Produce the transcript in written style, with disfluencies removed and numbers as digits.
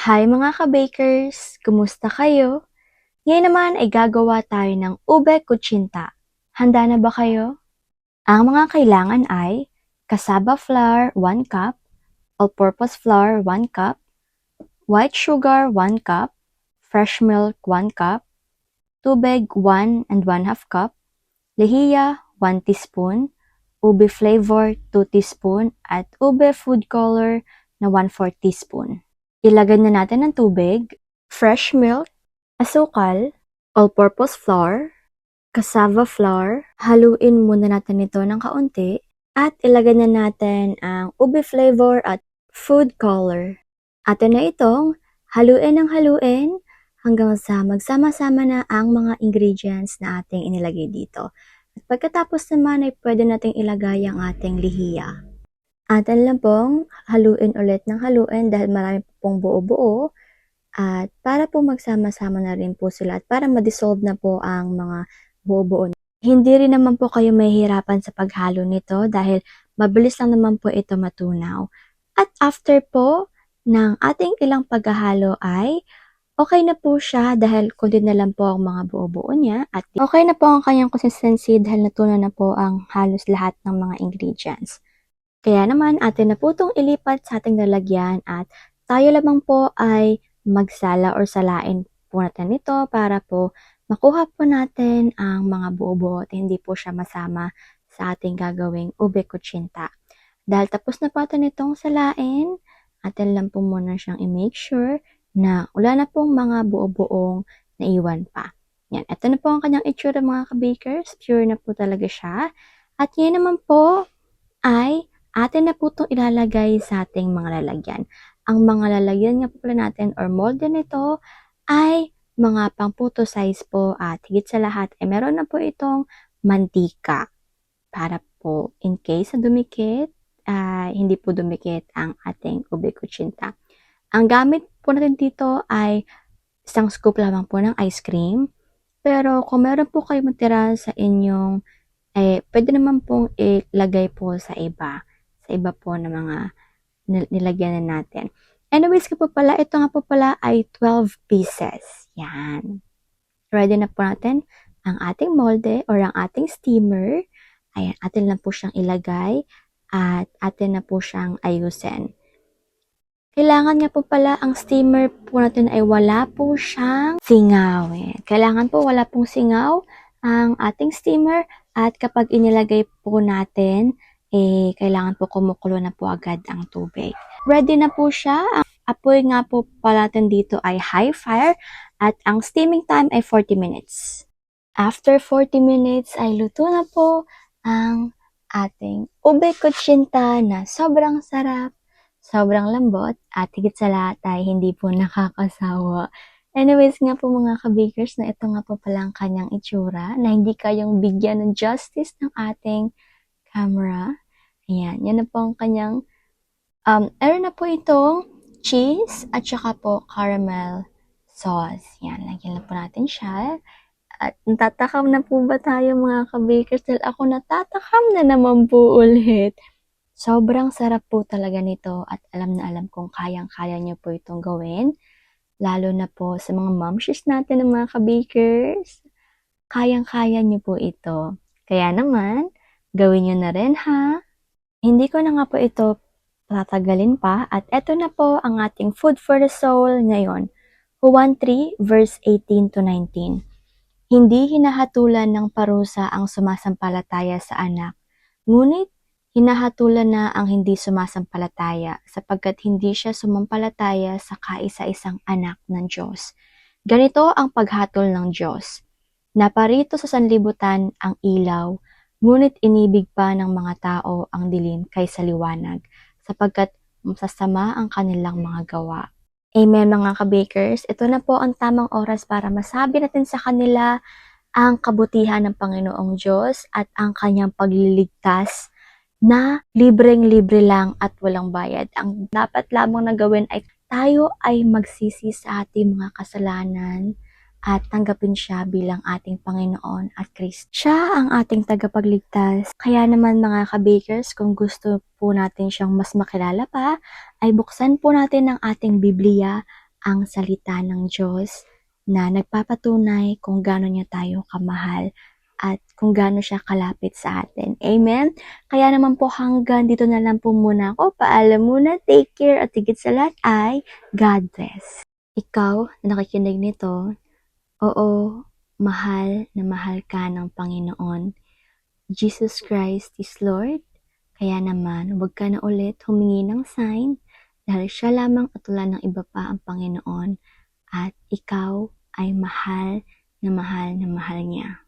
Hi mga ka-bakers! Kumusta kayo? Ngayon naman ay gagawa tayo ng ube kutsinta. Handa na ba kayo? Ang mga kailangan ay cassava flour 1 cup, all-purpose flour 1 cup, white sugar 1 cup, fresh milk 1 cup, tubig 1 and 1/2 cup, lehiya 1 teaspoon, ube flavor 2 teaspoon, at ube food color na 1/4 teaspoon. Ilagay na natin ang tubig, fresh milk, asukal, all-purpose flour, cassava flour. Haluin muna natin ito ng kaunti at ilagay na natin ang ube flavor at food color. Atin na itong haluin ng haluin hanggang sa magsama-sama na ang mga ingredients na ating inilagay dito. At pagkatapos naman ay pwede nating ilagay ang ating lihiya. Atin lang pong haluin ulit ng haluin dahil marami pong buo-buo at para po magsama-sama na rin po sila at para ma-dissolve na po ang mga buo-buo. Hindi rin naman po kayo mahihirapan sa paghalo nito dahil mabilis lang naman po ito matunaw. At after po ng ating ilang paghahalo ay okay na po siya dahil kunti na lang po ang mga buo-buo niya at okay na po ang kanyang consistency dahil natunaw na po ang halos lahat ng mga ingredients. Kaya naman atin na po itong ilipat sa ating lalagyan at tayo lamang po ay magsala or salain po natin ito para po makuha po natin ang mga buo-buo at hindi po siya masama sa ating gagawing ube kutsinta. Dahil tapos na po natin itong salain, atin lang po muna siyang i-make sure na wala na pong mga buo-buong naiwan pa. Yan, ito na po ang kanyang itsura mga ka-bakers. Pure na po talaga siya. At yan naman po ay atin na po itong ilalagay sa ating mga lalagyan. Ang mga lalagyan nga po pala natin or molde nito ay mga pangputo size po at higit sa lahat ay meron na po itong mantika para po in case na dumikit, hindi po dumikit ang ating ube kutsinta. Ang gamit po natin dito ay isang scoop lamang po ng ice cream. Pero kung meron po kayo matira sa inyong, pwede naman pong ilagay po sa iba po na mga nilagyan na natin. Anyways, ito nga po pala ay 12 pieces. Yan. Ready na po natin ang ating molde or ang ating steamer. Ayan, atin lang po siyang ilagay at atin na po siyang ayusin. Kailangan nga po pala ang steamer po natin ay wala po siyang singaw. Kailangan po wala pong singaw ang ating steamer at kapag inilagay po natin, kailangan po kumukulo na po agad ang tubig. Ready na po siya. Ang apoy nga po pala natin dito ay high fire at ang steaming time ay 40 minutes. After 40 minutes ay luto na po ang ating ube kutsinta na sobrang sarap, sobrang lambot at higit sa lahat ay hindi po nakakasawa. Anyways nga po mga ka-bakers na ito nga po pala ang kanyang itsura na hindi kayang bigyan ng justice ng ating camera. Ayan, yan na po ang kanyang, meron na po itong cheese at saka po caramel sauce. Yan, lagyan na po natin siya. At natatakam na po ba tayo mga ka-bakers? Dahil ako natatakam na naman po ulit. Sobrang sarap po talaga nito at alam na alam kong kayang-kaya niyo po itong gawin. Lalo na po sa mga momshies natin ng mga ka-bakers. Kayang-kaya niyo po ito. Kaya naman, gawin niyo na rin ha. Hindi ko na nga po ito tatagalin pa at eto na po ang ating food for the soul ngayon. Juan 3 verse 18 to 19. Hindi hinahatulan ng parusa ang sumasampalataya sa anak, ngunit hinahatulan na ang hindi sumasampalataya sapagkat hindi siya sumampalataya sa kaisa-isang anak ng Diyos. Ganito ang paghatol ng Diyos. Naparito sa sanlibutan ang ilaw, ngunit inibig pa ng mga tao ang dilim kaysa liwanag, sapagkat masasama ang kanilang mga gawa. Amen mga ka-bakers, ito na po ang tamang oras para masabi natin sa kanila ang kabutihan ng Panginoong Diyos at ang kanyang pagliligtas na libreng-libre lang at walang bayad. Ang dapat lamang na gawin ay tayo ay magsisi sa ating mga kasalanan at tanggapin siya bilang ating Panginoon at Kristo. Siya ang ating tagapagligtas. Kaya naman mga ka-bakers, kung gusto po natin siyang mas makilala pa, ay buksan po natin ang ating Biblia ang salita ng Diyos na nagpapatunay kung gaano niya tayo kamahal at kung gaano siya kalapit sa atin. Amen? Kaya naman po hanggang dito na lang po muna ako. Paalam muna, take care, at higit sa lahat ay God bless. Ikaw na nakikinig nito, oo, mahal na mahal ka ng Panginoon. Jesus Christ is Lord. Kaya naman, huwag ka na ulit humingi ng sign dahil siya lamang at wala ng iba pa ang Panginoon at ikaw ay mahal na mahal niya.